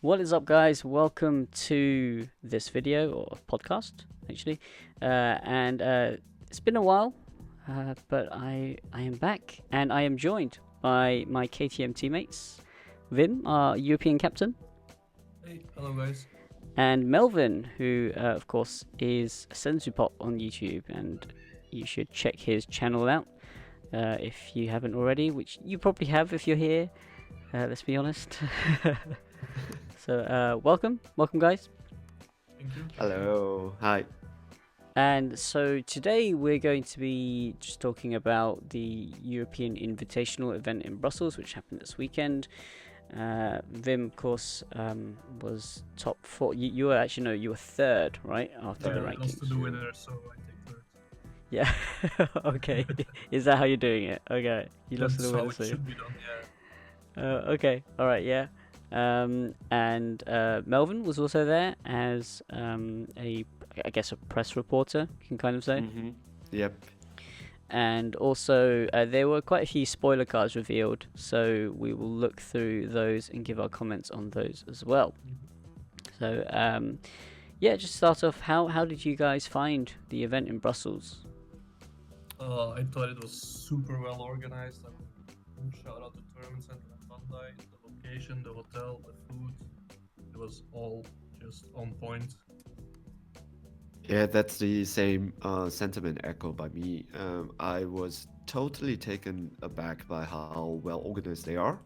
What is up, guys? Welcome to this video or podcast, actually. It's been a while, but I am back, and I am joined by my KTM teammates, Vim, our European captain. Hey, hello guys. And Melvin, who, of course, is Senzu Pop on YouTube, and you should check his channel out if you haven't already, which you probably have if you're here. Let's be honest. So, welcome, guys. Thank you. Hello, hi. And so today we're going to be just talking about the European Invitational event in Brussels, which happened this weekend. Vim, of course, was top 4. You were actually, no, you were third, right? After the I rankings. lost to the winner, so I take third. Yeah. Okay. Is that how you're doing it? Okay. You lost to That's the how winner. it So... should be done, yeah. Okay. All right. Yeah. Melvin was also there as I guess a press reporter, you can kind of say. Mm-hmm. Yep. And also, there were quite a few spoiler cards revealed, so we will look through those and give our comments on those as well. So, yeah, just start off. How did you guys find the event in Brussels? I thought it was super well organized. Shout out to Tournament Center and Bandai, the location, the hotel, the food. It was all just on point. Yeah, that's the same sentiment echoed by me. I was totally taken aback by how well organized they are,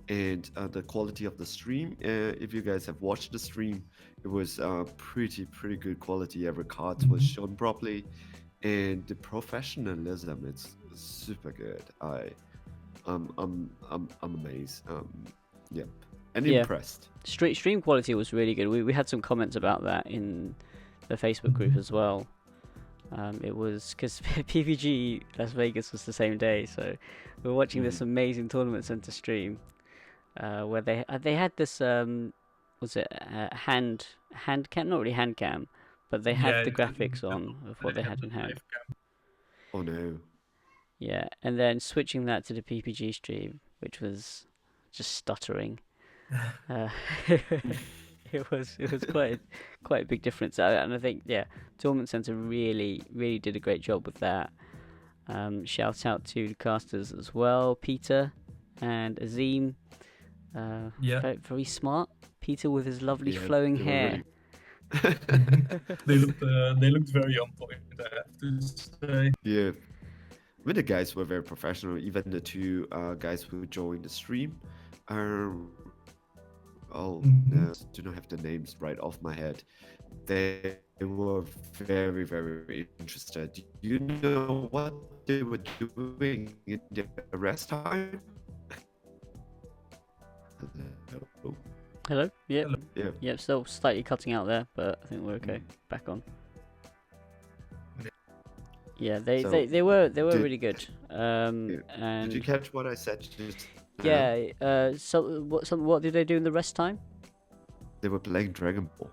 and the quality of the stream. If you guys have watched the stream, it was pretty good quality. Every card was shown properly, and the professionalism, it's super good. I'm amazed. Yep, and impressed. Stream quality was really good. We had some comments about that in the Facebook group as well. It was because PVG Las Vegas was the same day, so we were watching this amazing Tournament Center stream where they had this was it hand cam? Not really hand cam, but they had the graphics on of what they had in hand. Oh no. Yeah, and then switching that to the PPG stream, which was just stuttering. It was quite a big difference, and I think Tournament Center really did a great job with that. Shout out to the casters as well, Peter and Azim. Very smart. Peter with his lovely flowing hair. Really... they looked very on point, I have to say. Yeah. I mean, the guys were very professional. Even the two guys who joined the stream. Do not have the names right off my head. They were very interested. Do you know what they were doing in their rest time? Hello? Yep. Yeah. Yep, still slightly cutting out there, but I think we're okay. Back on. Yeah, they were really good. And did you catch what I said just now? Yeah. What did they do in the rest time? They were playing Dragon Ball.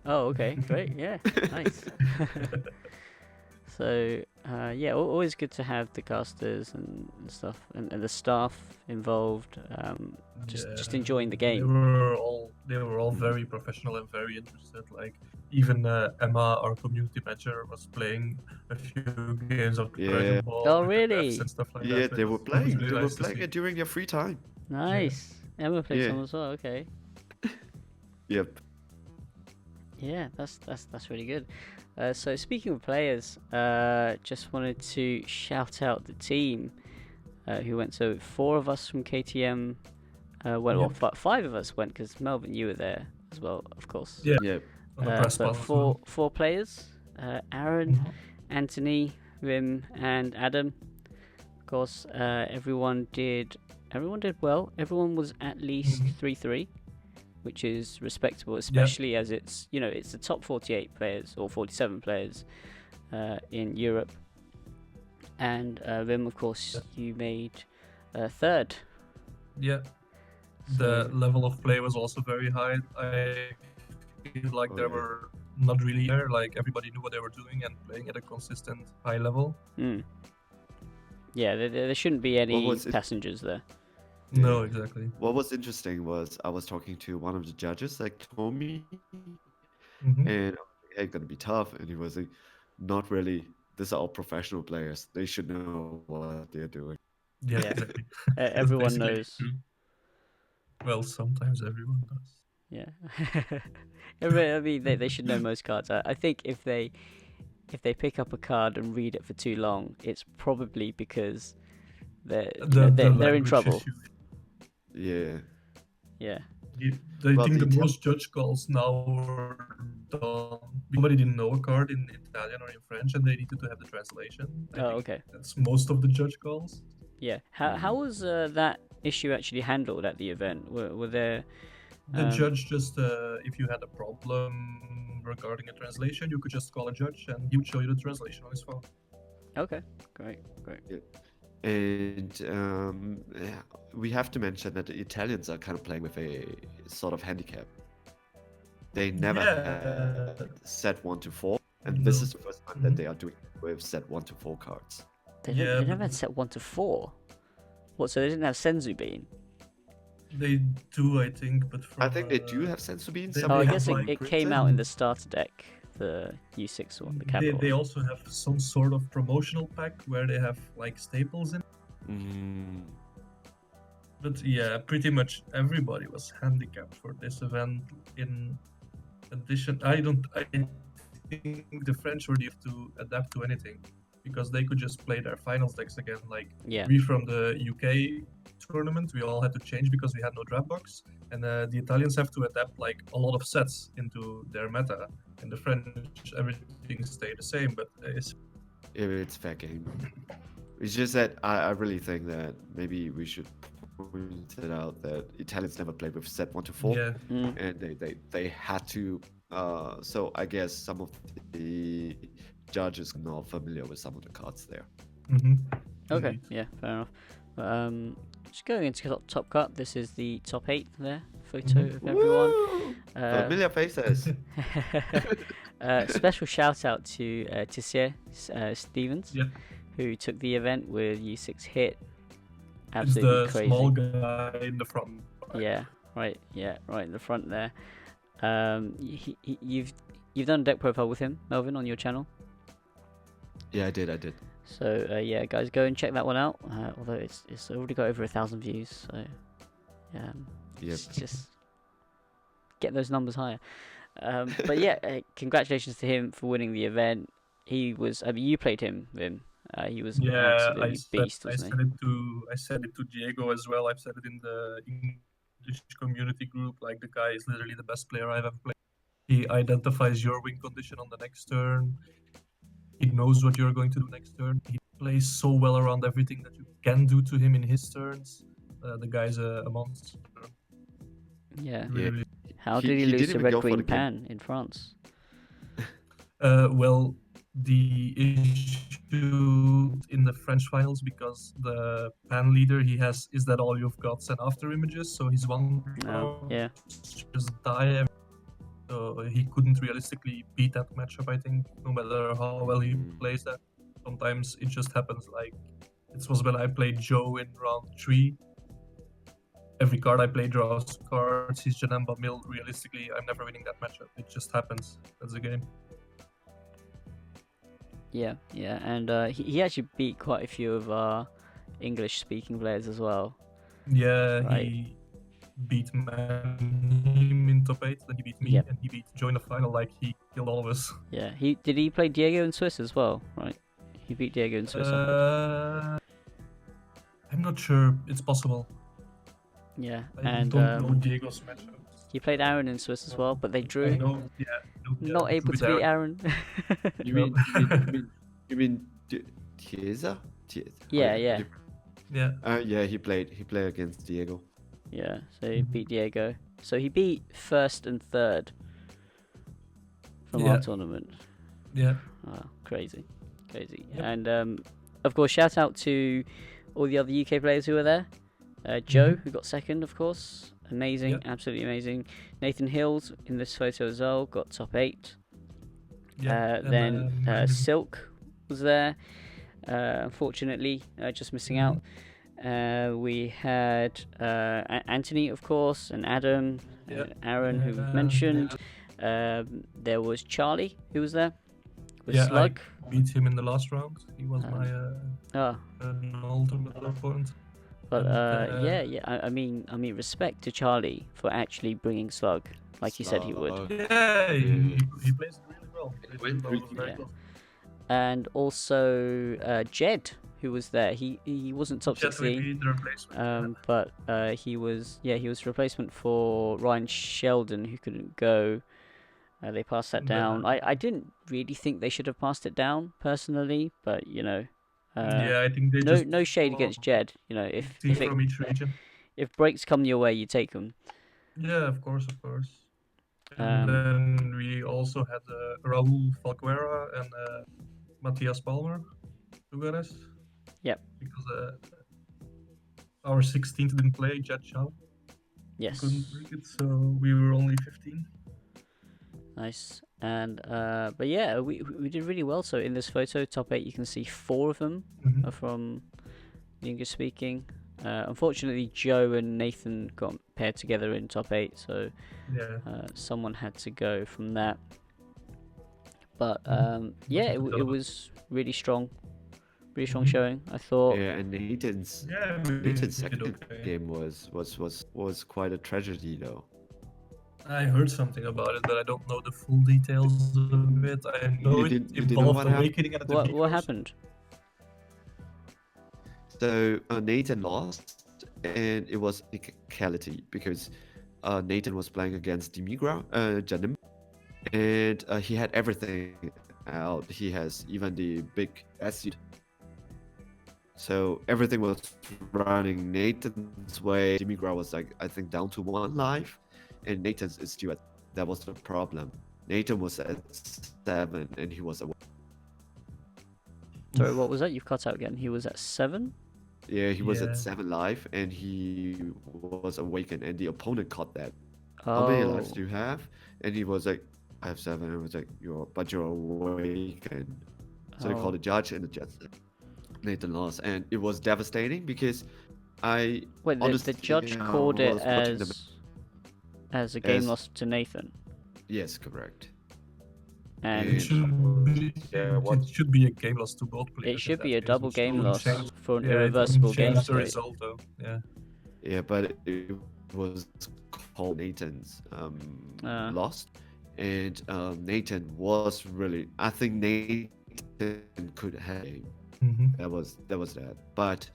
Oh, okay, great. Yeah, nice. So, always good to have the casters and stuff, and the staff involved. Just enjoying the game. They were all very professional and very interested. Like even Emma, our community manager, was playing a few games of Dragon Ball. Oh, really? And stuff like that. Yeah, they were playing. Really they were playing it during their free time. Nice. Yeah. Emma played some as well. Okay. Yep. Yeah, that's really good. So speaking of players, just wanted to shout out the team who went. So 4 of us from KTM went. Well, 5 of us went because Melvin, you were there as well, of course. Yeah. So 4 players: Aaron, Anthony, Vim, and Adam. Of course, everyone did well. Everyone was at least 3-3. Which is respectable, especially as it's the top 48 players or 47 players in Europe. And Vim, of course, you made third. Yeah, the level of play was also very high. I feel like there were not really there. Like everybody knew what they were doing and playing at a consistent high level. Yeah, there shouldn't be any passengers there. No, Yeah. exactly. What was interesting was I was talking to one of the judges, like Tommy, Hmm. and I was like, hey, gonna be tough. And he was like, not really. These are all professional players. They should know what they're doing. Yeah, Yeah, exactly. That's everyone basically knows. true. Well, sometimes everyone does. Yeah, I mean they should know most cards. I think if they pick up a card and read it for too long, it's probably because The they're in language trouble. issue. Yeah. Yeah. I Well, think the the Italian. most judge calls now were done because somebody didn't know a card in Italian or in French, and they needed to have the translation. I Oh, think okay. that's most of the judge calls. Yeah. How Mm. was that issue actually handled at the event? Were there? The judge just, if you had a problem regarding a translation, you could just call a judge, and he would show you the translation on his phone. Okay. Great. Yeah. And yeah, we have to mention that the Italians are kind of playing with a sort of handicap. They never Yeah. had set 1 to 4, and No. this is the first time that Mhm. they are doing it with set 1 to 4 cards. Yeah, They but never had set 1 to 4. What? So they didn't have Senzu Bean? they do, I think, but I from think they do have Sensu Bean. they- Oh, Somebody I they had guess have, one it like, came printed. out in the starter deck, the U6 one, the capital they one. also have some sort of promotional pack where they have like staples in. Mm, But yeah, pretty much everybody was handicapped for this event. In addition, I think the French were used to adapt to anything because they could just play their finals decks again. Like Yeah. we from the UK tournament, we all had to change because we had no draft box, and the Italians have to adapt like a lot of sets into their meta. And the French, everything stayed the same, but it's fair game. It's just that I really think that maybe we should point it out that Italians never played with set 1 to 4, yeah, Mm. and they had to. So I guess some of the judges are not familiar with some of the cards there. mm-hmm. Okay. Indeed. Yeah. Fair enough. Just going into top cut. This is the top 8 there. Photo Mhm. of everyone. Woo! Familiar faces. Special shout out to Tissier Stevens, Yeah. who took the event with U6 hit. It's Absolutely the crazy. small guy in the front. Yeah, right. Yeah, right in the front there. You've done a deck profile with him, Melvin, on your channel. Yeah, I did. So yeah, guys, go and check that one out. Although it's already got over 1,000 views, so Yep. just get those numbers higher. But yeah, congratulations to him for winning the event. He was. I mean, you played him, Vim. He was an Yeah, absolutely beast, wasn't I said it to Diego as well. I've said it in the English community group. Like the guy is literally the best player I've ever played. He identifies your win condition on the next turn. He knows what you're going to do next turn. He plays so well around everything that you can do to him in his turns. The guy's a monster. he? Yeah. Really. How He- did he he lose didn't to even Red go for Green the game. Pan in France? Well, the issue in the French finals because the pan leader he has is that all you've got sent after images, so his one No. Yeah. just die. So he couldn't realistically beat that matchup. I think no matter how well he plays that, sometimes it just happens. Like it was when I played Joe in round 3. Every card I play draws cards. He's Janemba Mill. Realistically, I'm never winning that matchup. It just happens. That's the game. Yeah, and he actually beat quite a few of our English-speaking players as well. Yeah, Right. he beat him in top 8, then he beat me, Yep. and he beat Joe in the final. Like he killed all of us. Yeah, he play Diego in Swiss as well, right? He beat Diego in Swiss. I heard. I'm not sure. It's possible. Yeah, I and don't know Diego's matchups. he played Aaron in Swiss as well, but they I drew. know. Yeah, Not able to beat Aaron. You mean Chiesa? Yeah, yeah. Yeah. Yeah, he played against Diego. Yeah, so he beat Diego. So he beat first and third from our Yeah. tournament. Yeah. Oh, crazy. Yep. And of course, shout out to all the other UK players who were there. Joe, who got second, of course. Amazing, Yep. absolutely amazing. Nathan Hills in this photo as well, got top 8. Yeah. Then Silk was there, unfortunately, just missing out. We had Anthony, of course, and Adam, Yeah. Aaron, who we've mentioned. There was Charlie, who was there with Yeah, Slug. I beat him in the last round. He was Um, my Oh, ultimate opponent. but And, yeah. I mean, respect to Charlie for actually bringing Slug, like he said he would. Slug. Yeah, he plays it really well. It went It was pretty very Yeah. close. And also Jed, who was there. He wasn't top Just 16. maybe the replacement. But he was replacement for Ryan Sheldon, who couldn't go. They passed that down. I didn't really think they should have passed it down personally, but Yeah, I think they just no shade against Jed. You know, if team from each region. if breaks come your way, you take them. Yeah, of course. Um, And then we also had Raul Falquera and Matthias Palmer, two guys. Yep. Because our 16th didn't play, Jet Chow. Yes. Couldn't make it, so we were only 15. Nice. And but yeah, we did really well. So in this photo, top 8, you can see 4 of them are from the English speaking. Unfortunately, Joe and Nathan got paired together in top 8, so Yeah. someone had to go from that. But yeah, it was really strong showing. I thought. Yeah, and Nathan's Yeah, Nathan's we did second okay. game was quite a tragedy though. I heard something about it, but I don't know the full details of it. I know You it didn't know involved what happened? awakening at the What Migros. happened? So Nathan lost, and it was technicality because Nathan was playing against Dimigra, Janim, and he had everything out. He has even the big acid. So everything was running Nathan's way. Dimigra was like, I think, down to 1 life, and Nathan's is still at. That was the problem. Nathan was at 7, and he was away. Sorry, what was that? You've cut out again. He was at 7. Yeah, he was Yeah. at 7 life, and he was awakened, and the opponent caught that. How many lives do you have? And he was like, I have 7. And it was like, you're awakened. So they Oh. called the judge, and the judge said Nathan lost, and it was devastating because I Wait, the honestly, judge called it was watching the- as a game As- loss to Nathan, Yes, correct. and It should be a game loss to both players. it should in be that a case. double It game shouldn't loss change- for an yeah, it wouldn't irreversible game change the state. result, though. Yeah. Yeah, but it was called Nathan's lost, and Nathan was really. I think Nathan could have. That was that. But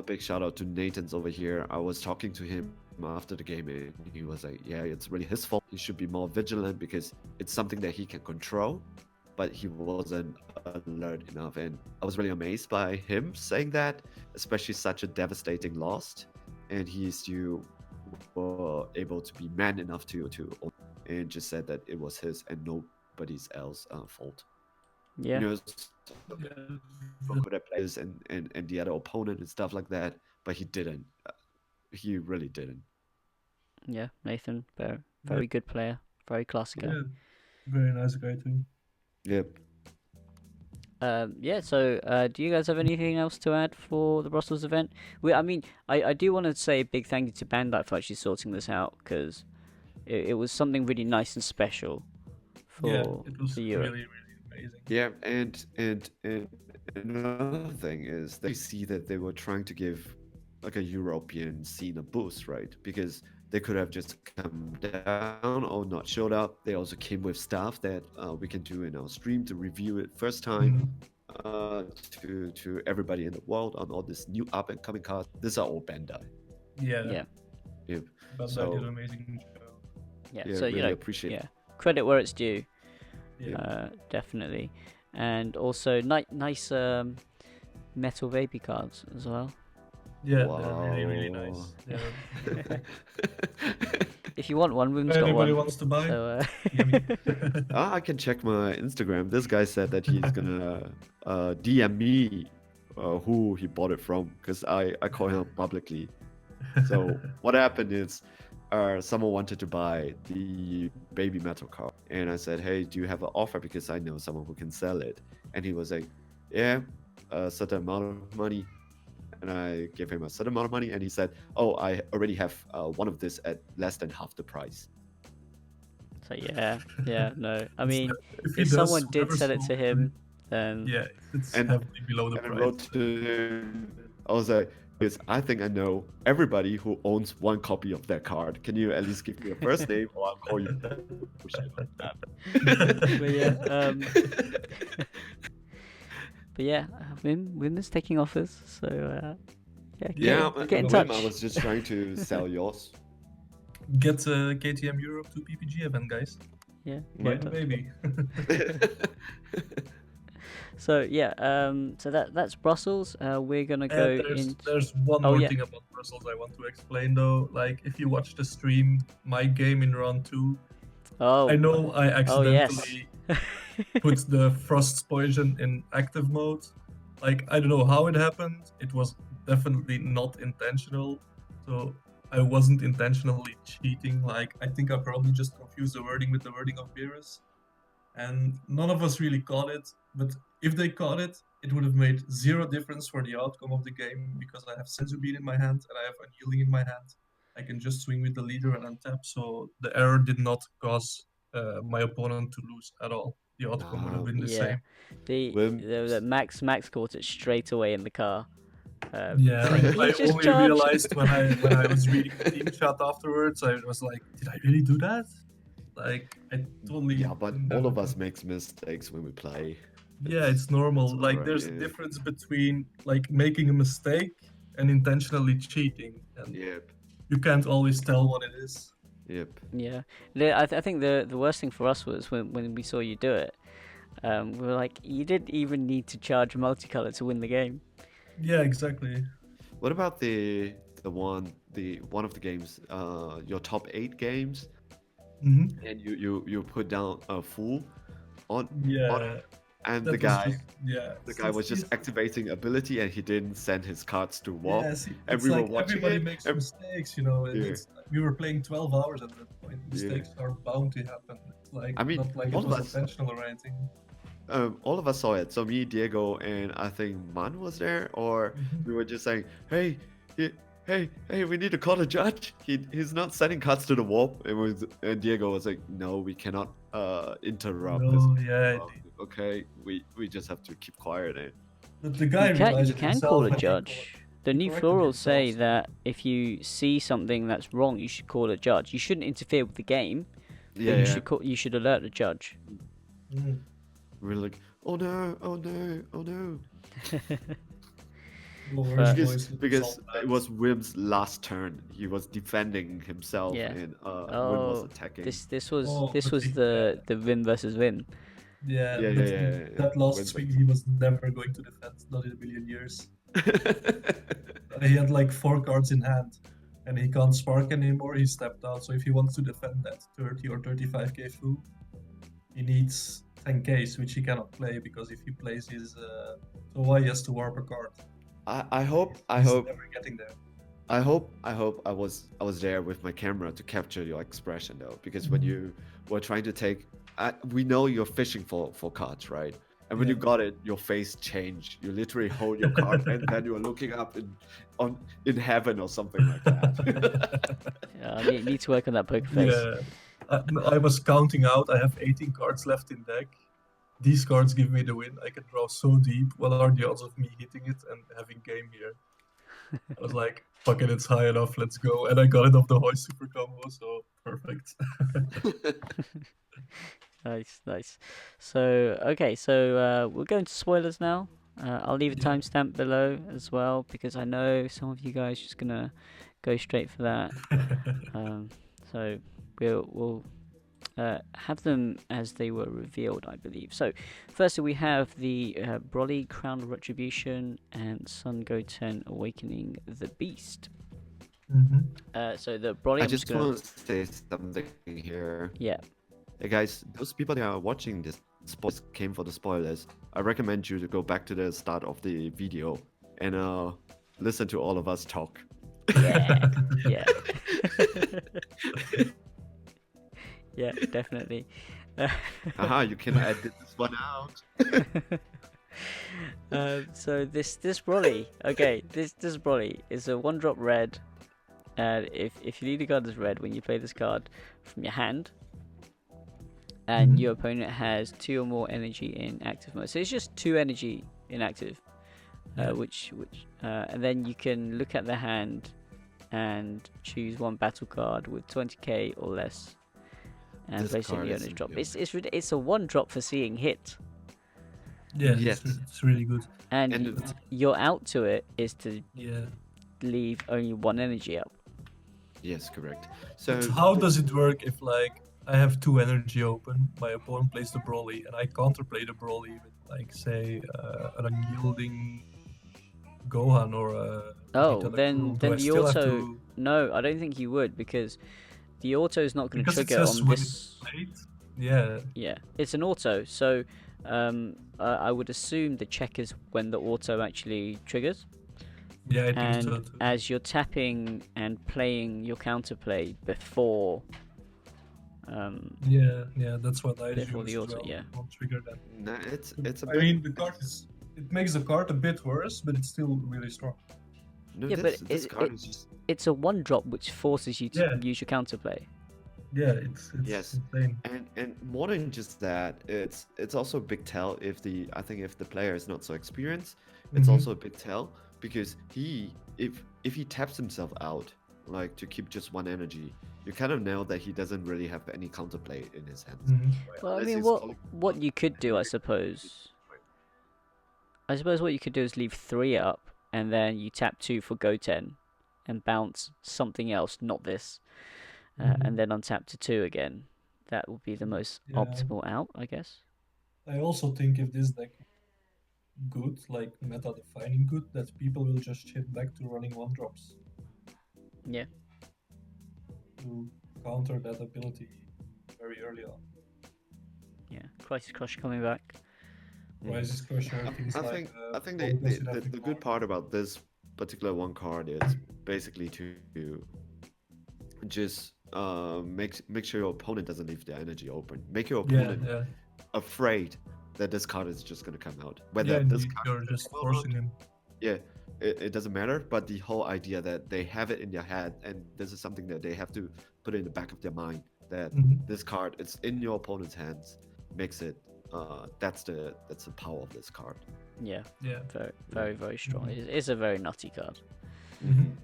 big shout out to Nathan's over here. I was talking to him after the game, and he was like, "Yeah, it's really his fault. He should be more vigilant because it's something that he can control." But he wasn't alert enough, and I was really amazed by him saying that, especially such a devastating loss, and he still were able to be man enough to and just said that it was his and nobody's else fault. Yeah. You know, from other players and the other opponent and stuff like that, but he didn't. He really didn't. Yeah, Nathan, very good player, very classy guy. Yeah. Very nice guy too. Yep. Yeah, so do you guys have anything else to add for the Brussels event? I do want to say a big thank you to Bandai for actually sorting this out, because it was something really nice and special for it was Europe. really amazing. Yeah, and another thing is they see that they were trying to give like a European scene a boost, right? Because they could have just come down or not showed up. They also came with stuff that we can do in our stream to review it first time to everybody in the world on all this new up and coming cards. These are all Bandai. Yeah. Yep. Bandai So- did an amazing job. Yeah, Yeah, so really appreciate it. credit where it's due. Yeah. Definitely, and also nice metal baby cards as well. Yeah, Wow. they're really nice. Yeah. If you want one, Wim's got Anybody one. wants to buy? So, I can check my Instagram. This guy said that he's gonna DM me who he bought it from, because I call him publicly. So what happened is someone wanted to buy the baby metal card, and I said, hey, do you have an offer, because I know someone who can sell it. And he was like, yeah, a certain amount of money. and I gave him a certain amount of money, and he said, "Oh, I already have one of this at less than half the price." So yeah, no. I It's mean, like, if he if does someone did whatever sell it to sold him, then yeah, it's And heavily below the and I price. wrote to him, I was like, "Because I think I know everybody who owns one copy of that card. Can you at least give me a first name, or I'll call you bullshit on that." but yeah, but yeah, Wim is taking offers, so yeah, Yeah, get in Wim, touch. I was just trying to sell yours. Get KTM Europe to PPG event, guys. Yeah. Buy get the in touch. baby. So yeah, so that's Brussels. We're gonna go And in. there's one Oh, more yeah. thing about Brussels I want to explain though. Like, if you watch the stream, my game in round 2, Oh, I know I oh yes. accidentally put the frost poison in active mode. Like, I don't know how it happened. It was definitely not intentional. So I wasn't intentionally cheating. Like, I think I probably just confused the wording with the wording of Beerus. And none of us really caught it. But if they caught it, it would have made zero difference for the outcome of the game, because I have Senzu Bean in my hand and I have Unyielding in my hand. I can just swing with the leader and untap. So the error did not cause my opponent to lose at all. The outcome would have been the Yeah, same. the Max caught it straight away in the car. Yeah, saying, I "He's just only charged." realized when I was reading the team chat afterwards. I was like, did I really do that? Like, I totally. Yeah, but all never of us thought- makes mistakes when we play. Yeah, it's normal. it's Like, alright, there's a yeah. difference between like making a mistake and intentionally cheating, and Yep, you can't always tell what it is. yep. Yeah, I think the worst thing for us was when we saw you do it. We were like, you didn't even need to charge multicolor to win the game. Yeah, exactly. What about the one of the games, your top 8 games, Hmm. and you put down a full on Yeah, and that the was guy just, yeah. the guy was just activating ability, and he didn't send his cards to WoW, Yeah, see, and it's we were like watching everybody it. makes and- mistakes, you know. Yeah. It's, we were playing 12 hours at that point. Mistakes are bound to happen. It's like, I mean, not like it all of was us- intentional or anything. all of us saw it. So me, Diego, and I think Man was there, or we were just saying, "Hey, hey, we need to call the judge. He's not sending cards to the wall." And Diego was like, "No, we cannot interrupt this." No, yeah. Okay, we just have to keep quiet. But the guy You can realized it himself call a and he judge. The he new corrected florals himself, say so- that if you see something that's wrong, you should call a judge. You shouldn't interfere with the game, but Yeah, you should alert the judge. Mm. we're like, "Oh no, oh no, oh no." Lowers Because- voice with Because salt it bags. was Wim's last turn. He was defending himself, Yeah. and Wim was Oh, attacking. this was Oh, this but was he- the Vin versus Vin. Yeah, Yeah, but yeah. that last Wim's swing he was never going to defend, not in a million years. He had like 4 cards in hand, and he can't spark anymore. He stepped out. So if he wants to defend that 30 or 35k foo, he needs 10ks, which he cannot play, because if he plays his so why he has to warp a card. I hope He's never getting there. I hope I was there with my camera to capture your expression though, because when Mhm. you were trying to take, we know you're fishing for cards, right? And when you Yeah. got it, your face changed. You literally hold your card, and then you were looking up in heaven or something like that. I need to work on that poker face. Yeah, I was counting out. I have 18 cards left in deck. These cards give me the win. I can draw so deep. What are the odds of me hitting it and having game here? I was like, fuck it, it's high enough, let's go. And I got it off the Hoist Super Combo, so perfect. Nice. So okay, so we're going to spoilers now. I'll leave a Yeah. timestamp below as well, because I know some of you guys just gonna go straight for that. So we'll have them as they were revealed, I believe. So firstly, we have the Broly Crown of Retribution and Sun Goten Awakening the Beast. Mhm. So the Broly, I I'm just gonna, want to say something here. yeah. Hey guys, those people that are watching this came for the spoilers. I recommend you to go back to the start of the video and listen to all of us talk. Yeah. Yeah. Yeah, definitely. Aha, you can edit this one out. So this Broly, okay, this Broly is a 1-drop red. And if your leader card is red when you play this card from your hand, and your opponent has 2 or more energy in active mode, so it's just 2 energy in active, and then you can look at the hand and choose 1 battle card with 20k or less, and This place it in card the is owner's drop. incredible. It's a 1-drop for seeing hit, Yeah, Yes. it's really good. and And your out to it is to Yeah. leave only 1 energy up. yes, correct. So But how does it work if like I have 2 energy open, my opponent plays the Broly, and I counterplay the Broly with like say an unyielding Gohan or a Oh, Vegeta then Girl? Do I the still have auto. to? No, I don't think you would, because the auto is not going to Because it trigger says on when this. it's played. Yeah. Yeah, it's an auto, so I would assume the check is when the auto actually triggers. Yeah, I think And so too. as you're tapping and playing your counterplay before, Yeah, that's what I before assume the as auto, well. yeah. Won't trigger that. no, it's a I bit. mean, the card is. It makes the card a bit worse, but it's still really strong. No, Yeah, but this card is just it's a 1-drop which forces you to Yeah. use your counterplay. Yeah, it's yes. insane. And more than just that, it's also a big tell if the player is not so experienced. It's Mhm. also a big tell because if he taps himself out like to keep just 1 energy, you kind of know that he doesn't really have any counterplay in his hands. Mhm. Well, I Unless mean, he's what calling- what you could do, I suppose. I suppose what you could do is leave 3 up, and then you tap 2 for Goten, and bounce something else, not this, and then untap to 2 again. That would be the most Yeah. optimal out, I guess. I also think if this deck good, like meta defining good, that people will just shift back to running 1-drops Yeah. to counter that ability very early on. Yeah. Crisis Crush coming back. Crisis Crusher, things I like. think Focus it the good part about this particular 1 card is basically to just make sure your opponent doesn't leave their energy open. Make your Yeah, opponent yeah. afraid that this card is just gonna come out. Yeah, Whether this indeed, card you're is just gonna come out or forcing not, him. yeah, it doesn't matter. But the whole idea that they have it in their head, and this is something that they have to put in the back of their mind, that Mhm. this card is in your opponent's hands, makes it. That's the power of this card. Yeah. Yeah. Very, very, very strong. Mhm. It's a very nutty card. Mhm.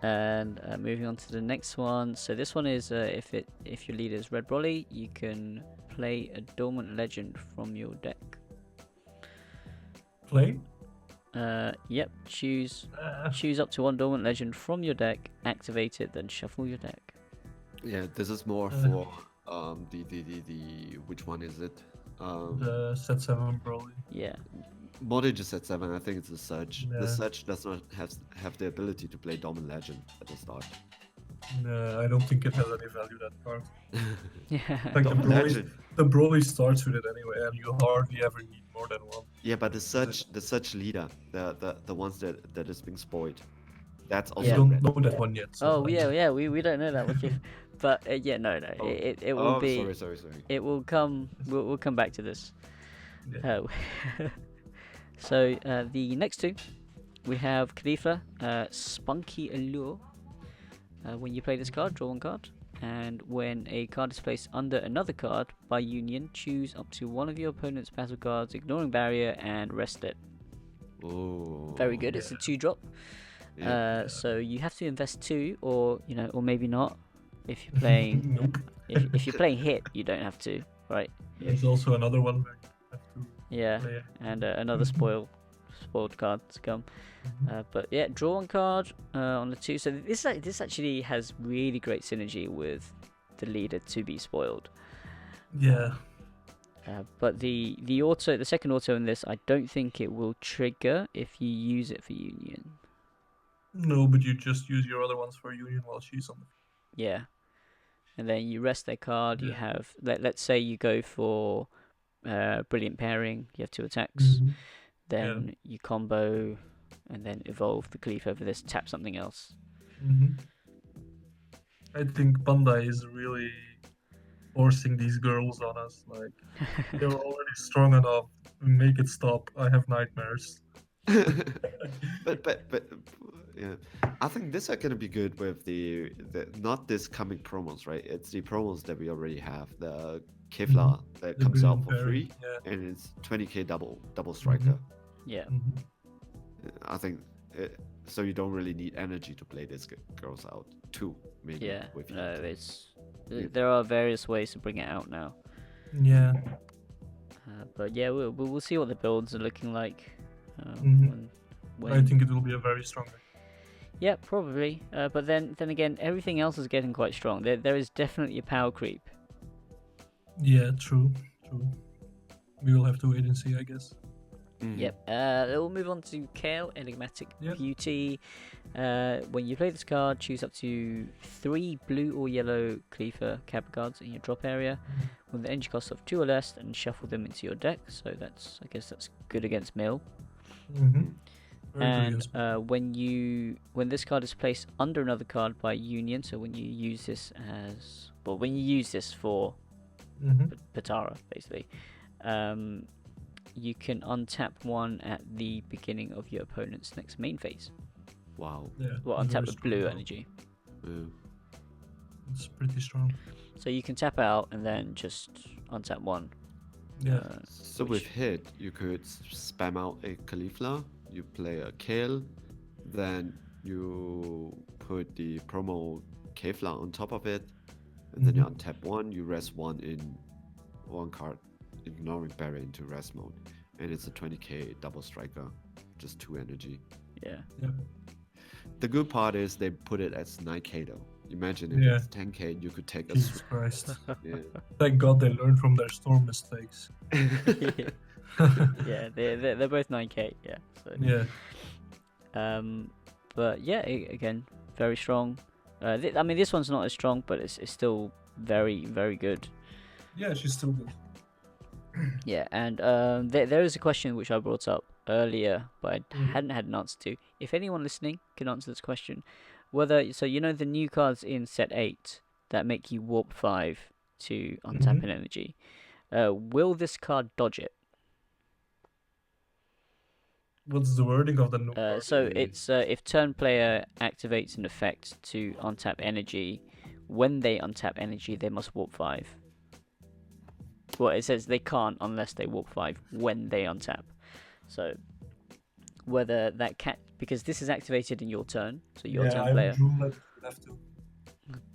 And moving on to the next one. So this one is if your leader is Red Broly, you can play a dormant legend from your deck. Play? Yep. Choose up to 1 dormant legend from your deck, activate it, then shuffle your deck. Yeah, this is more for the which one is it? The set 7 Broly. Yeah. More than just set 7, I think it's the Surge. Yeah. The Surge does not have the ability to play Dormant Legend at the start. No, I don't think it has any value, that card. Yeah. Like Dormant Legend. the Broly starts with it anyway, and you hardly ever need more than 1. Yeah, but the Surge leader, the ones that is being spoiled, that's I also Yeah. don't red. know that one yet. So Oh like, yeah. We don't know that. But yeah, no. Oh. It will be. Sorry. It will come. We'll come back to this. Yeah. So the next 2, we have Khalifa, Spunky Allure. When you play this card, draw 1 card, and when a card is placed under another card by union, choose up to 1 of your opponent's battle cards, ignoring barrier, and rest it. Oh. Very good. It's a 2-drop. Yeah. So you have to invest 2, or or maybe not. If you're playing, Nope. if you're playing hit, you don't have to, right? There's also another one where you have to Yeah. play. And another spoiled card to come. But yeah, draw 1 card on the 2. So this actually has really great synergy with the leader to be spoiled. Yeah. But the second auto in this, I don't think it will trigger if you use it for union. No, but you just use your other ones for Union while she's on the. Yeah. And then you rest their card. You Yeah. have let's say you go for brilliant pairing. You have 2 attacks. Mm-hmm. Then you combo, and then evolve the Khalifa over this. Tap something else. Mm-hmm. I think Bandai is really forcing these girls on us. Like they're already strong enough. Make it stop. I have nightmares. but yeah, I think this are gonna be good with the not this coming promos, right? It's the promos that we already have. The hmm kevlar that The comes out brilliant for pairing. free, Yeah. and it's 20k double hmm striker. Yeah. hmm I think so. You don't really need energy to play this girls out too. Maybe Yeah. with No, you. it's Yeah. there are various ways to bring it out now. Yeah. But yeah, we'll see what the builds are looking like. Mhm. When I think it will be a very strong deck. yeah, probably. But then again, everything else is getting quite strong. There is definitely a power creep. Yeah, true. We will have to wait and see, I guess. Mhm. Yep. We'll move on to Kale, Enigmatic Yep. Beauty. When you play this card, choose up to 3 blue or yellow Cleaver Cabba cards in your drop area with the energy cost of 2 or less, and shuffle them into your deck. So I guess that's good against mill. Mm-hmm. Very good And against me. when this card is placed under another card by union, so when you use this for Mm-hmm. Patara, basically, you can untap one at the beginning of your opponent's next main phase. Wow. Yeah. Well, it's very untap the strong blue card. energy. Yeah. It's pretty strong. So you can tap out and then just untap one. Yeah. So Which- with hit, you could spam out a Caulifla, you play a Kale, then you put the promo Kevlar on top of it, and then you untap one, you rest one in one card, ignoring barrier into rest mode. And it's a 20k double striker, just 2 energy. Yeah. Yep. The good part is they put it as 9k though. Imagine if Yeah. it's 10k, you could take a Jesus Christ. yeah. Thank God they learned from their storm mistakes. Yeah, they're both 9k. Yeah. So Yeah. but yeah, again, very strong. I mean, this one's not as strong, but it's still very, very good. Yeah, she's still good. Yeah, and there is a question which I brought up earlier, but I hadn't had an answer to. If anyone listening can answer this question, the new cards in set 8 that make you warp 5 to untap an energy, will this card dodge it? What's the wording of the new card? So it's if turn player activates an effect to untap energy, when they untap energy, they must warp 5. Well, it says they can't unless they warp 5 when they untap. So whether that because this is activated in your turn, so your turn player. Drew that you have to.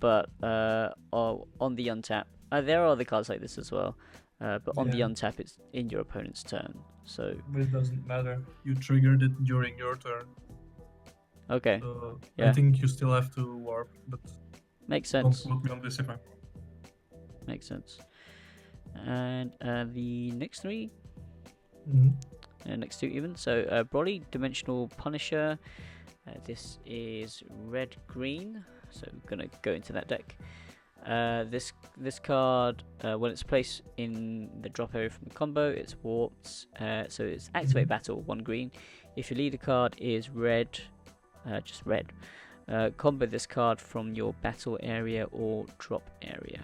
But on the untap, there are other cards like this as well. But on the untap, it's in your opponent's turn. So But it doesn't matter. You triggered it during your turn. okay, So Yeah. I think you still have to warp, but makes don't sense. quote me on this if I'm Makes sense. And the next 3. Next 2 even. So Broly Dimensional Punisher. This is red green. So we're gonna go into that deck. This card, when it's placed in the drop area from the combo, it's warped. So it's activate battle 1 green. If your leader card is red, just red, combo this card from your battle area or drop area.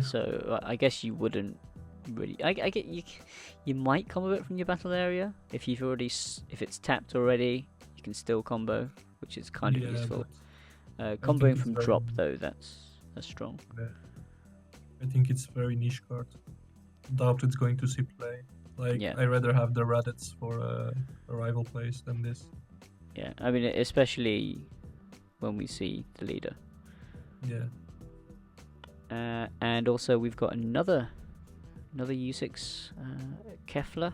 So I guess you wouldn't really. I get you might combo it from your battle area if you've already if it's tapped already. You can still combo, which is kind of useful. Comboing it's from very- drop though, that's strong. I think it's very niche card. Doubt it's going to see play. Like Yeah. I rather have the Raditz for a rival place than this. Yeah, I mean especially when we see the leader. Yeah. And also we've got another U6 Kefla.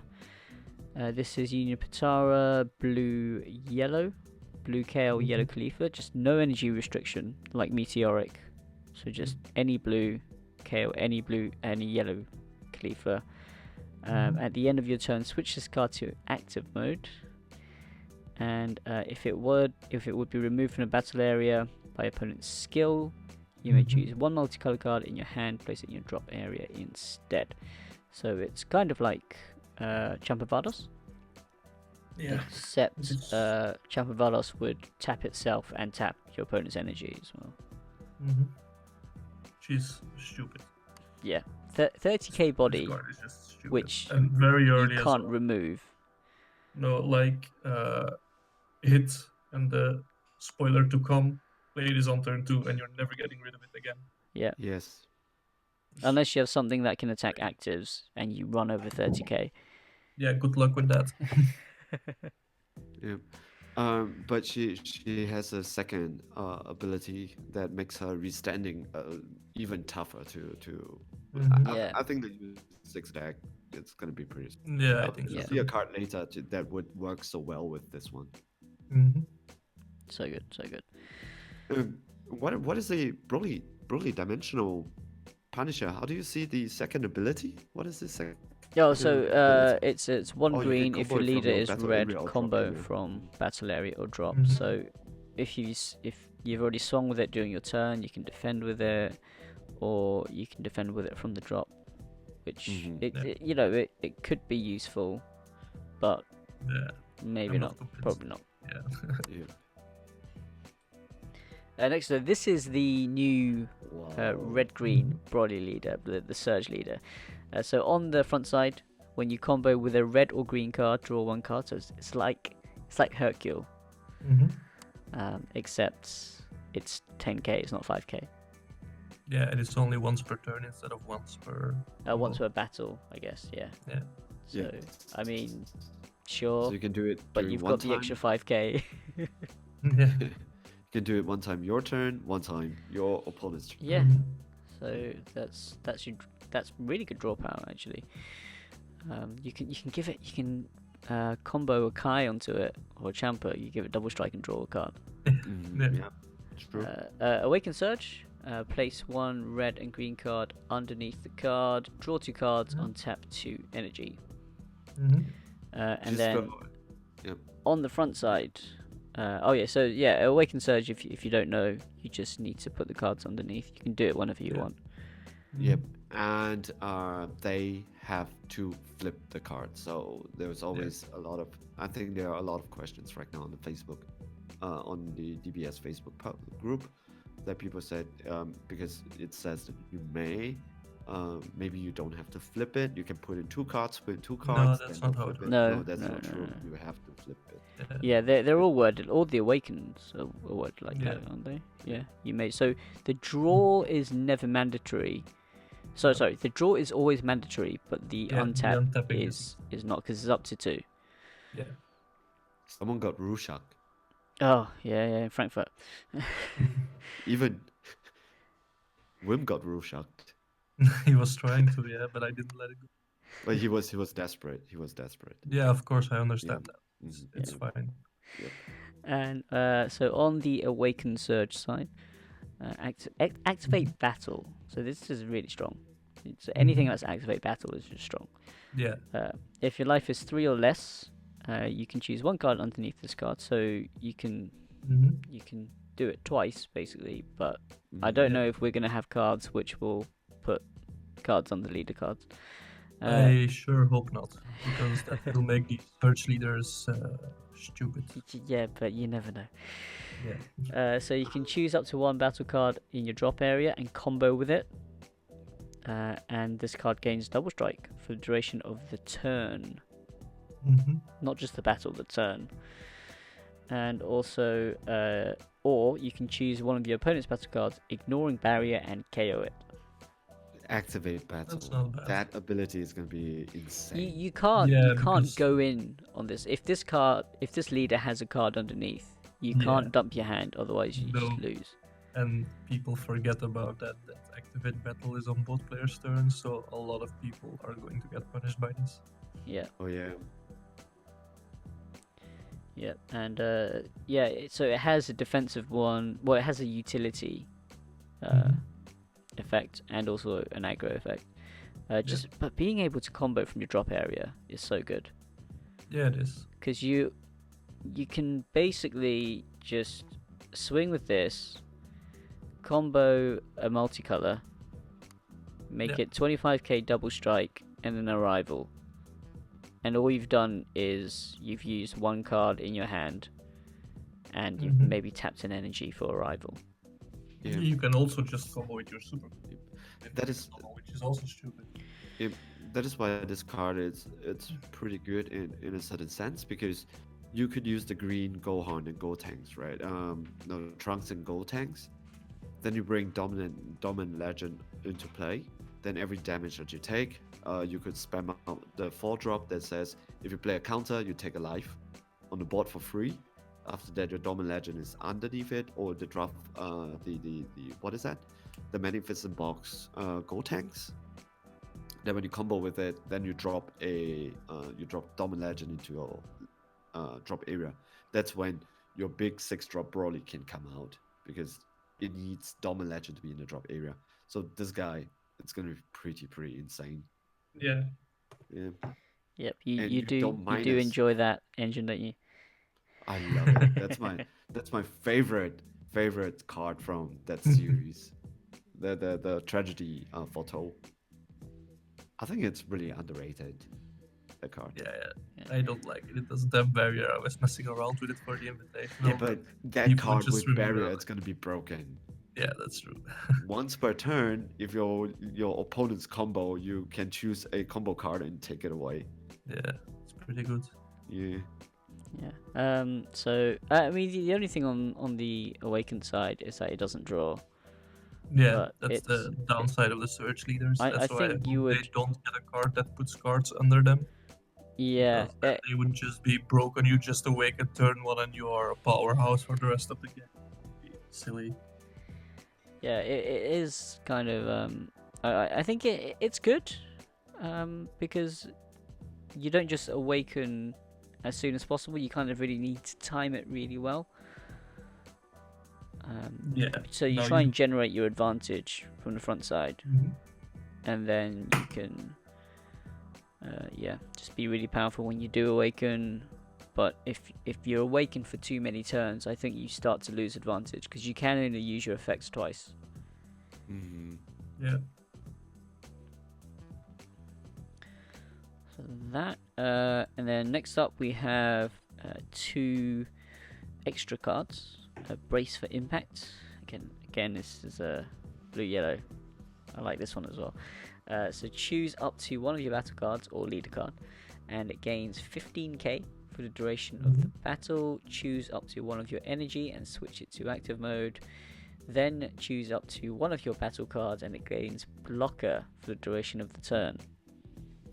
This is Union Patara, blue yellow, blue Kale, yellow Khalifa. Just no energy restriction like Meteoric. So just any blue Kale, any blue, any yellow Khalifa. At the end of your turn, switch this card to active mode. And if it would be removed from the battle area by opponent's skill, you may choose 1 multicolored card in your hand, place it in your drop area instead. So it's kind of like Champervados. Yeah. Except Champervados would tap itself and tap your opponent's energy as well. she's stupid. Yeah, 30k This body, card is just stupid. which and very you early as can't well. remove. No, like hit and the spoiler to come. Play this on turn 2, and you're never getting rid of it again. Yeah, Yes. unless you have something that can attack actives and you run over 30k. Yeah, good luck with that. Yeah. But she has a second ability that makes her restanding even tougher to. Mhm. Yeah. I think the U6 deck it's gonna be pretty. Yeah, I think so. Yeah. See a card later that would work so well with this one. Mhm. So good, so good. What is a Broly dimensional Punisher? How do you see the second ability? What is the second? Yeah, so ability? it's one Oh, you can green if combo your it from leader your is battle red, area or drop combo area. from battle area or drop. Mhm. So if you've already swung with it during your turn, you can defend with it, or you can defend with it from the drop, which Mhm. it could be useful, but Yeah. maybe I'm not, not convinced. probably not. Yeah. Yeah. Next, this is the new Wow. red-green Broly leader, the Surge leader. So on the front side, when you combo with a red or green card, draw one card. So it's like Hercule, Mhm. except it's 10k. It's not 5k. Yeah, and it's only once per turn instead of once per. Once per battle, I guess. Yeah. Yeah. So Yeah. I mean, sure, So you can do it. but during you've one got the time. extra 5k. Yeah. You can do it one time your turn, one time your opponent's turn. Yeah. Mhm. So that's really good draw power actually. You can give it, you can combo a Kai onto it or a Champa. You give it double strike and draw a card. Yeah. Yeah, true. Awaken Surge. Place one red and green card underneath the card. Draw two cards. Untap two energy. Mhm. And Just then go- Yep. on the front side. Awaken Surge. If you don't know, you just need to put the cards underneath. You can do it whenever you Yeah. want. Yep. And they have to flip the card. So there's always a lot of. I think there are a lot of questions right now on the Facebook, on the DBS Facebook group, that people said because it says that you may. Maybe you don't have to flip it. You can put in two cards, put in two cards. that's then not how flip it it. works. No, that's no, not no, true. no. You have to flip it. Yeah, they're all worded. All the Awakens are worded like Yeah. that, aren't they? Yeah, you may. So the draw is never mandatory. Sorry, the draw is always mandatory, but the Yeah, the untap untapping is not, because it's up to 2. Yeah. Someone got Rushak. Oh yeah, in Frankfurt. Even Wim got Rushak. He was trying to, yeah, but I didn't let it go. But he was desperate. He was desperate. Yeah, of course, I understand that. Mhm. It's fine. And so on the Awaken Surge side, activate Battle. So this is really strong. So anything that's activate Battle is just strong. Yeah. If your life is 3 or less, you can choose one card underneath this card. So you can do it twice basically. But I don't know if we're gonna have cards which will put cards on the leader cards. I sure hope not, because that will make the search leaders stupid. Yeah, but you never know. Yeah. So you can choose up to one battle card in your drop area and combo with it. And this card gains double strike for the duration of the turn. Not just the battle, the turn. And also, or you can choose one of your opponent's battle cards, ignoring barrier, and KO it. Activate battle. That's not bad. That ability is gonna be insane. You can't Yeah, you can't because- go in on this. If this leader has a card underneath, you can't dump your hand, otherwise you just lose. And people forget about that activate battle is on both players' turns, so a lot of people are going to get punished by this. Yeah. Oh yeah. Yeah, and so it has a defensive one. Well, it has a utility effect and also an aggro effect. But being able to combo from your drop area is so good. Yeah, it is. Because you can basically just swing with this, combo a multicolor, make it 25k double strike, and an arrival. And all you've done is you've used one card in your hand, and you've maybe tapped an energy for arrival. Yeah, You can also just combo with your super that is combo, which is also stupid. yeah, that is why this card is it's pretty good in a certain sense because you could use the green Gohan and Gold tanks, right? No Trunks and Gold tanks. Then you bring dominant legend into play. Then every damage that you take, you could spam out the 4-drop that says if you play a counter, you take a life on the board for free. After that, your dominant legend is underneath it, or the drop, the what is that? The magnificent box gold tanks. Then when you combo with it, then you drop dominant legend into your drop area. That's when your big 6-drop Broly can come out because it needs dominant legend to be in the drop area. So this guy, it's gonna be pretty insane. Yeah. Yeah, Yep, and you you do don't you do minus. enjoy that engine, don't you? I love it. That's my favorite card from that series. The tragedy foretold. I think it's really underrated. The card. Yeah, Yeah. I don't like it. It doesn't have barrier. I was messing around with it for the Yeah, Invitational, but that people card just with remember barrier, that. it's gonna be broken. Yeah, that's true. Once per turn, if your opponent's combo, you can choose a combo card and take it away. Yeah, it's pretty good. Yeah. Yeah. So I mean, the only thing on the Awakened side is that it doesn't draw. Yeah, But that's the downside of the Search Leaders. I That's why I think hope you would. they don't get a card that puts cards under them. Yeah. Because then they would just be broken. You just awaken turn one and you are a powerhouse for the rest of the game. It'd be silly. Yeah. It is kind of. I think it's good. Because you don't just awaken as soon as possible. You kind of really need to time it really well. Yeah. So you Now try and generate your advantage from the front side, Mhm. and then you can, just be really powerful when you do awaken. But if you awaken for too many turns, I think you start to lose advantage because you can only use your effects twice. Mm-hmm. Yeah. So that, and then next up we have 2 extra cards. A Brace for Impact. Again, this is a blue yellow. I like this one as well. So choose up to one of your battle cards or leader card, and it gains 15k for the duration of the battle. Choose up to one of your energy and switch it to active mode. Then choose up to one of your battle cards, and it gains blocker for the duration of the turn.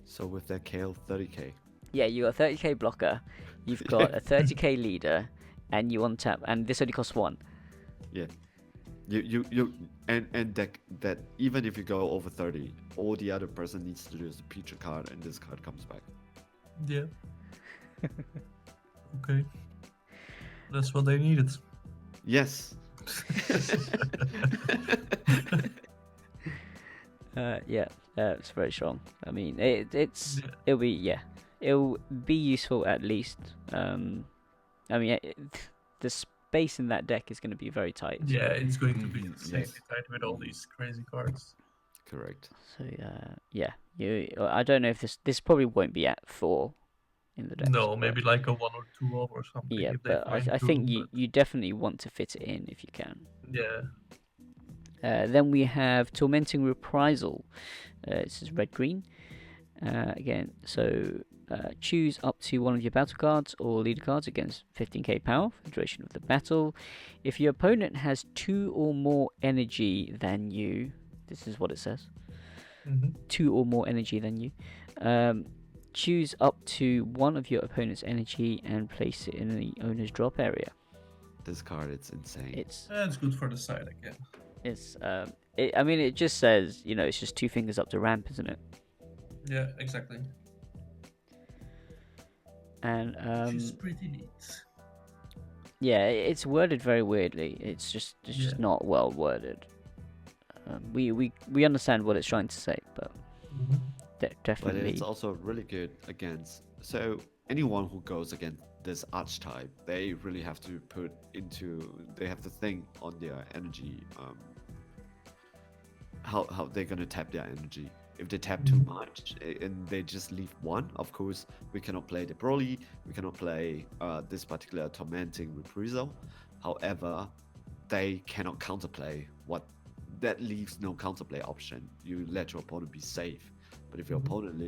So with that KL 30k. Yeah, you got a 30k blocker. You've got a 30k leader, and you untap, and this only costs 1. Yeah. You and that even if you go over 30, all the other person needs to do is to pitch a card and this card comes back. Yeah. Okay. That's what they needed. Yes. It's very strong. I mean, it'll be useful at least. I mean, the space in that deck is going to be very tight. Yeah, it's going to be Mhm, insanely yes. tight with all these crazy cards. Correct. So I don't know if this probably won't be at 4 in the deck. No, maybe like a 1 or 2 off or something. Yeah, if they but find I think two, you definitely want to fit it in if you can. Yeah. Then we have Tormenting Reprisal. This is red-green. Again, so choose up to one of your battle cards or leader cards against 15k power for the duration of the battle. If your opponent has 2 or more energy than you, this is what it says. 2 or more energy than you. Choose up to one of your opponent's energy and place it in the owner's drop area. This card, it's insane. It's good for the side again. I mean, it just says, it's just 2 fingers up to ramp, isn't it? Yeah, exactly. And Which is pretty neat. yeah, it's worded very weirdly. It's just not well worded. We understand what it's trying to say, but But definitely. it's also really good against. So anyone who goes against this archetype, they really have to they have to think on their energy, how they're gonna tap their energy. If they tap too much and they just leave 1, of course we cannot play the Broly, we cannot play this particular Tormenting Reprisal. However, they cannot counterplay what that leaves no counterplay option. You let your opponent be safe. But if your Mhm. opponent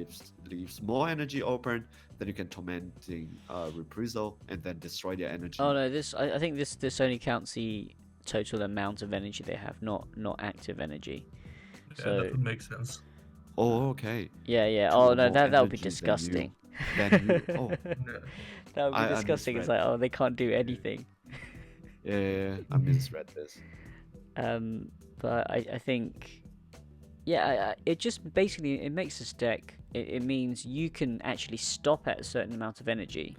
leaves more energy open, then you can tormenting reprisal and then destroy their energy. Oh no, I think this only counts the total amount of energy they have, not active energy. Yeah, So that would make sense. Oh, okay. yeah. Two Oh or no, more that would be energy disgusting. than you. Oh, Yeah. That would be I disgusting. It's misread. like, oh, they can't do anything. Yeah, I misread this. Um, but I think, yeah, it just basically it makes this deck. It means you can actually stop at a certain amount of energy.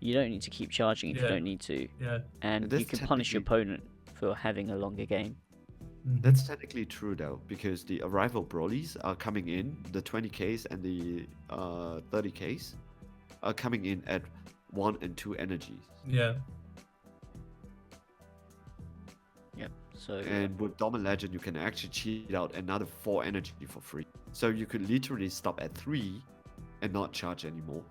You don't need to keep charging if you Yeah. don't need to, Yeah. and That's you can punish your technically opponent for having a longer game. Mhm. That's technically true though, because the arrival Brolys are coming in, the 20Ks and the 30Ks are coming in at 1 and 2 energies. Yeah. Yep. So And with Dom and Legend, you can actually cheat out another 4 energy for free. So you could literally stop at 3 and not charge anymore.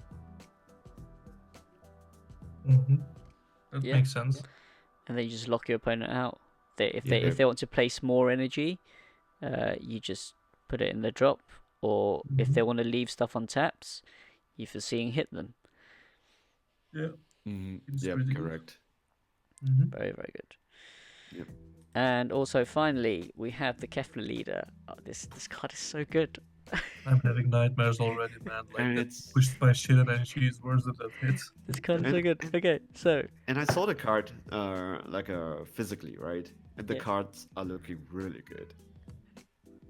Mm-hmm. That Yeah. makes sense. and then you just lock your opponent out. If Yeah. they want to place more energy, you just put it in the drop, or if they Mhm. want to leave stuff on taps, you foreseeing hit them. Yeah. It's Yep, pretty good. correct. Mm-hmm. Very good. Yep. And also finally we have the Kefla leader. Oh, this card is so good. I'm having nightmares already, man. Like And that it's pushed my shit and she is worse than that hit. This card is so and, good. Okay, so and I saw the card like physically, right? And the Yeah. cards are looking really good.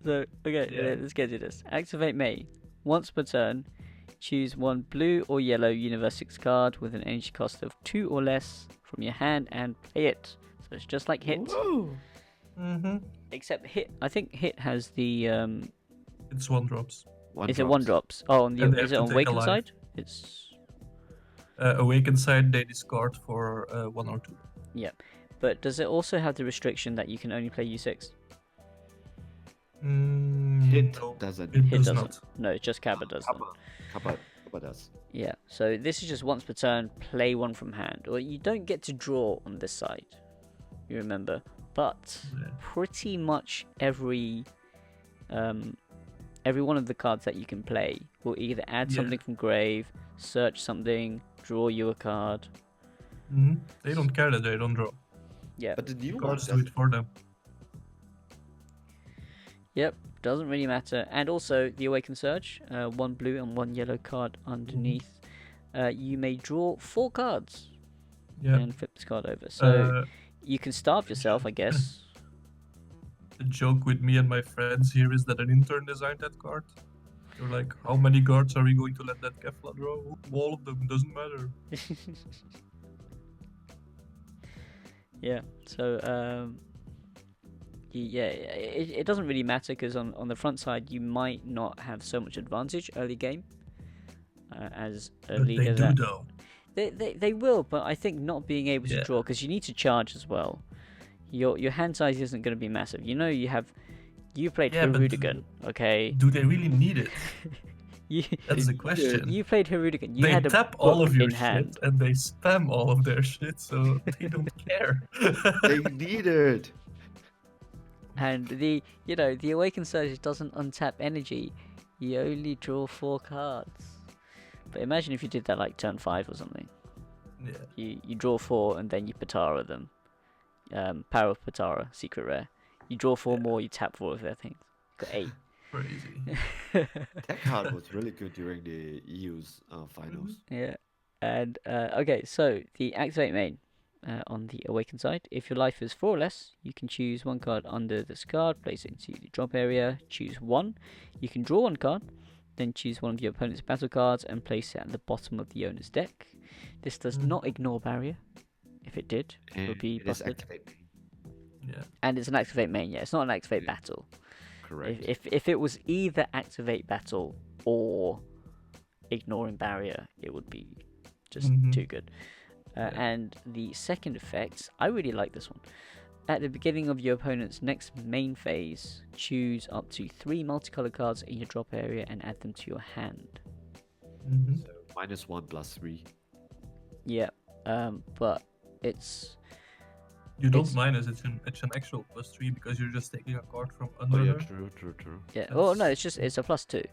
okay, Yeah. let's get to this. Activate May. Once per turn, choose one blue or yellow Universe 6 card with an energy cost of 2 or less from your hand and play it. So it's just like Hit. Mm-hmm. Except Hit, I think Hit has the It's 1-drops. is it one drops? Oh, on the And they is have it to on take a Waken life. side? It's Awaken side, they discard for 1 or 2. yeah. But does it also have the restriction that you can only play U6? Hit No, doesn't. it Hit does doesn't. not. No, it's just Kappa does. Then. Kappa does. Yeah. So this is just once per turn, play one from hand, or you don't get to draw on this side. You remember, but Yeah. pretty much every one of the cards that you can play will either add Yeah. something from grave, search something, draw you a card. Mm-hmm. They don't care that they don't draw. Yeah. But the new one Cards do doesn't. it for them. Yep. Doesn't really matter. And also the Awaken Surge, one blue and one yellow card underneath. You may draw 4 cards Yeah. and flip this card over. So Uh, you can starve yourself, I guess. the joke with me and my friends here is that an intern designed that card. They're like, how many cards are we going to let that Kevlar draw? All of them, doesn't matter. Yeah. So it doesn't really matter because on the front side you might not have so much advantage early game as a But leader. they do though. They will, but I think not being able to Yeah. draw because you need to charge as well. Your hand size isn't going to be massive. You played Yeah, but Hirudigan, okay? Do they really need it? You That's the question. you played Hirudigan. You They had a tap all book of your in shit hand. and they spam all of their shit, so they don't care. They need it. And the Awaken Surge doesn't untap energy. You only draw 4 cards. But imagine if you did that like turn 5 or something. Yeah. You draw 4 and then you Patara them. Power of Patara, secret rare. You draw 4 more, you tap 4 of their things. Got 8. Crazy. That card was really good during the EU's finals. Yeah. And okay, so the activate main on the Awaken side. If your life is 4 or less, you can choose one card under this card, place it into the drop area, choose 1. You can draw 1 card, then choose one of your opponent's battle cards and place it at the bottom of the owner's deck. This does not ignore barrier. If it did, it would be It is busted. activate main. Yeah. And it's an activate main, yeah. It's not an activate Yeah. battle. Correct. If it was either activate battle or ignoring barrier, it would be just too good. And the second effect, I really like this one. At the beginning of your opponent's next main phase, choose up to 3 multicolored cards in your drop area and add them to your hand. Mm-hmm. So -1 +3. Yeah, but it's You don't It's- minus it's an actual +3 because you're just taking a card from Oh under yeah, her. true. Yeah. Oh no, That's- it's a +2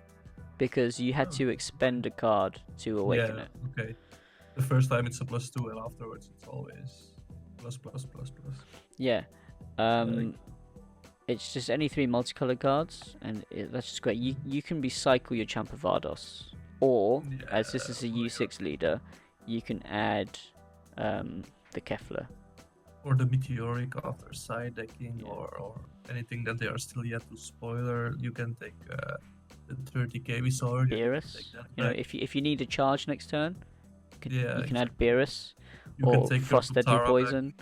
because you had Oh, to expend a card to awaken Yeah, it. okay. The first time it's a +2, and afterwards it's always plus plus plus plus. Yeah. It's just any 3 multicolored cards, and that's just great. You can recycle your Champervados, or as this is a U6 leader, you can add the Keflar. Or the meteoric after side decking, or anything that they are still yet to spoiler. You can take the 30k we saw earlier. You can Beerus. take that You know, back. if you need a charge next turn, you can add exactly. Beerus You can or take Frost the Deadly Tara Poison.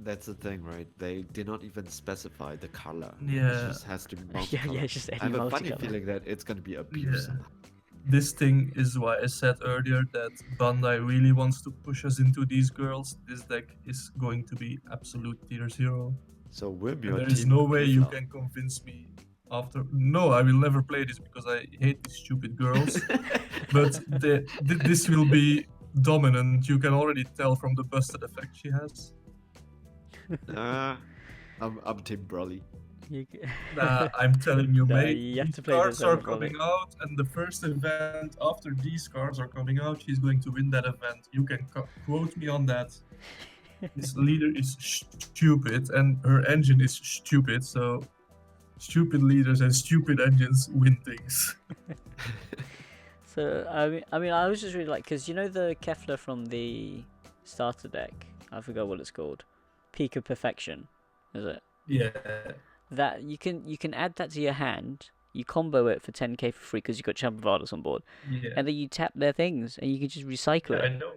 That's the thing, right? They did not even specify the color. Yeah. It just has to be Yeah, multicolor. it's just any I have a funny multicolor. feeling that it's gonna be abuse. Yeah. This thing is why I said earlier that Bandai really wants to push us into these girls. This deck is going to be absolute tier 0. So Wim, And your there is team no way you Kevlar. can convince me after. No, I will never play this because I hate these stupid girls. But this will be dominant. You can already tell from the busted effect she has. I'm Team Broly. Nah, I'm telling you, Nah, mate. you have These to play cards this are over, brother. coming out, and the first event after these cards are coming out, she's going to win that event. You can quote me on that. This leader is stupid, and her engine is stupid. So, stupid leaders and stupid engines win things. So I mean, I was just really like, because you know the Keflar from the starter deck. I forgot what it's called. Peak of Perfection, is it? Yeah. That you can add that to your hand. You combo it for 10k for free because you got Champervados on board, Yeah. and then you tap their things, and you can just recycle I it. know.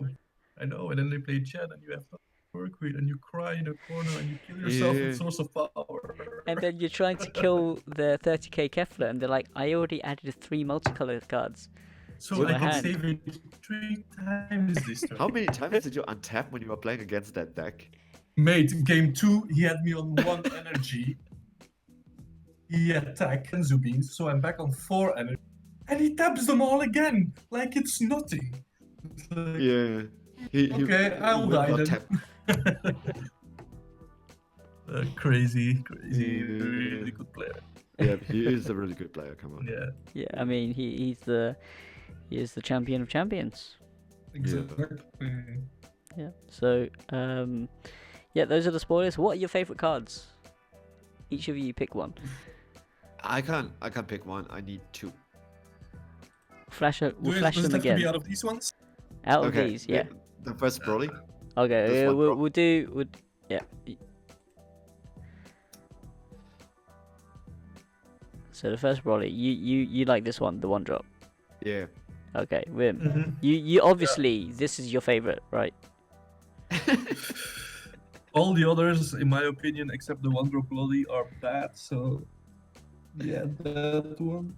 And then they play Chad, and you have to work with, and you cry in a corner, and you kill yourself Yeah. with Source of Power. And then you're trying to kill the 30k Keflar, and they're like, I already added 3 multicolored cards. So to I my can hand. save it 3 times this turn. How many times did you untap when you were playing against that deck? Mate, game 2, he had me on 1 energy. He attacked Senzu beans, so I'm back on 4 energy. And he taps them all again, like it's nothing. It's like, Yeah. He Okay, I'll will die not then. tap. Crazy, Yeah. really good player. Yeah, he is a really good player. Come on. Yeah, Yeah, I mean, he is the champion of champions. exactly. Yeah. So yeah, those are the spoilers. What are your favorite cards? Each of you pick one. I can't pick one. I need 2. We'll flash Does it them have to again. be out of these ones? Out of Okay. these, yeah. The first Broly. Okay, This one drop. we'll do. Yeah. So the first Broly, you like this one, the 1-drop. Yeah. Okay, Wim. Mhm. You obviously this is your favorite, right? All the others, in my opinion, except the 1-drop Bloody, are bad. So, yeah, that one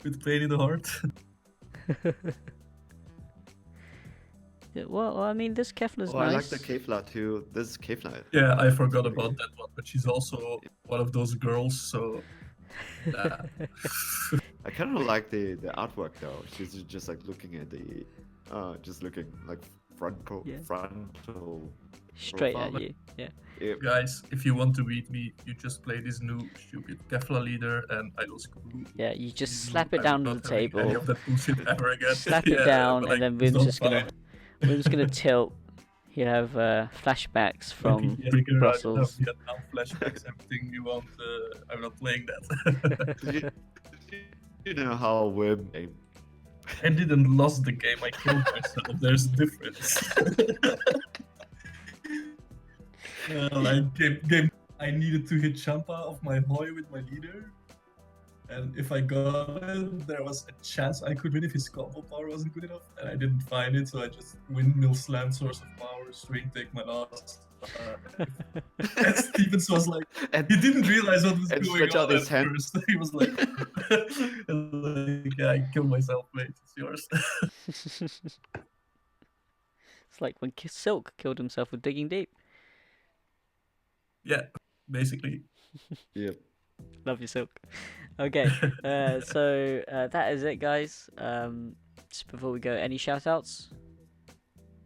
with pain in the heart. Yeah, well, I mean, this Keflar's Oh, I like nice. the Kevlar too. This is Kevlar. Yeah, I forgot about that one, but she's also one of those girls. So, I kind of like the artwork though. She's just like looking at the, just looking like frontal. Straight profile. at you. Yeah. Yeah. guys, if you want to beat me, you just play this new stupid Kevlar leader, and I will screw you. Yeah, you just slap it down on the Any table, of that bullshit ever again. slap it Yeah, down, but and then it's Wim's not just gonna fine. Wim's gonna tilt. He'll have flashbacks from Yeah, figure out Brussels. Vietnam flashbacks, everything you want. I'm not playing that. You know how Wim aim. I didn't lost the game. I killed myself. There's a difference. Like game, I needed to hit Champa off my Hoy with my leader, and if I got it, there was a chance I could win if his combo power wasn't good enough, and I didn't find it, so I just windmill slam Source of Power, string take my last. And Stevens was like, And he didn't realize what was And going stretch on out at his hand. first. He was like, yeah, I killed myself, mate. It's yours. It's like when Silk killed himself with digging deep. Yeah, basically. yeah. Love you, Silk. Okay, so that is it, guys. Just before we go, any shout outs?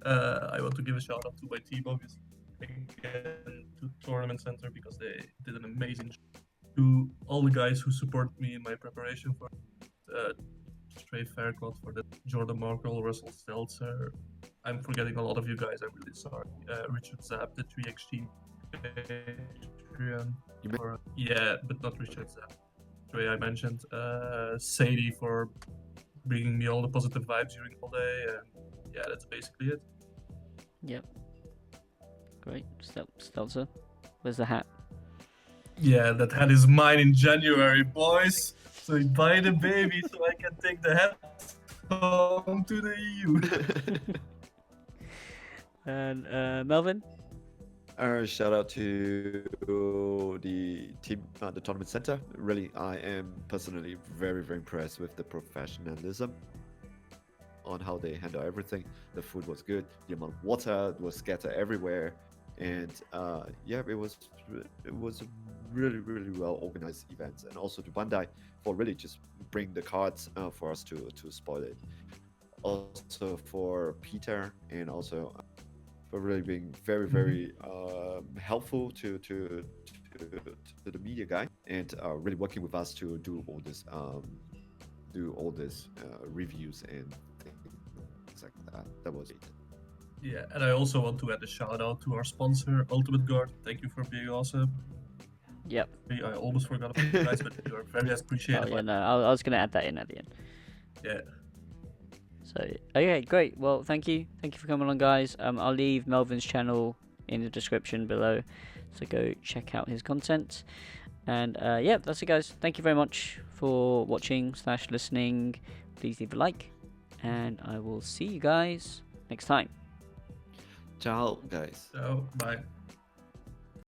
I want to give a shout out to my team, obviously. again to Tournament Center because they did an amazing job. To all the guys who support me in my preparation for Stray Faircloth, for the Jordan Markle, Russell Stelzer. I'm forgetting a lot of you guys. I'm really sorry. Richard Zapp, the 3XG Patreon. Yeah, but not Richard Zapp. Trey, I mentioned. Sadie for bringing me all the positive vibes during all day, and yeah, that's basically it. Yep. Great. Stelzer, where's the hat? Yeah, that hat is mine in January, boys. So buy the baby so I can take the hat home to the EU. And Melvin? Shout out to the team, the tournament center. Really, I am personally very, very impressed with the professionalism on how they handle everything. The food was good. The amount of water was scattered everywhere, and yeah, it was a really, really well organized event. And also to Bandai for really just bring the cards for us to spoil it. Also for Peter, and also for really being very, very helpful to the media guy, and really working with us to do all this reviews and things like that. That was it. Yeah, and I also want to add a shout out to our sponsor, Ultimate Guard. Thank you for being awesome. Yep. I almost forgot about you guys, but you are very appreciated. Oh yeah, no, I was gonna add that in at the end. Yeah. So okay, great. Well, thank you for coming along, guys. I'll leave Melvin's channel in the description below, so go check out his content. And yeah, that's it, guys. Thank you very much for watching / listening. Please leave a like, and I will see you guys next time. Ciao, guys. So, bye.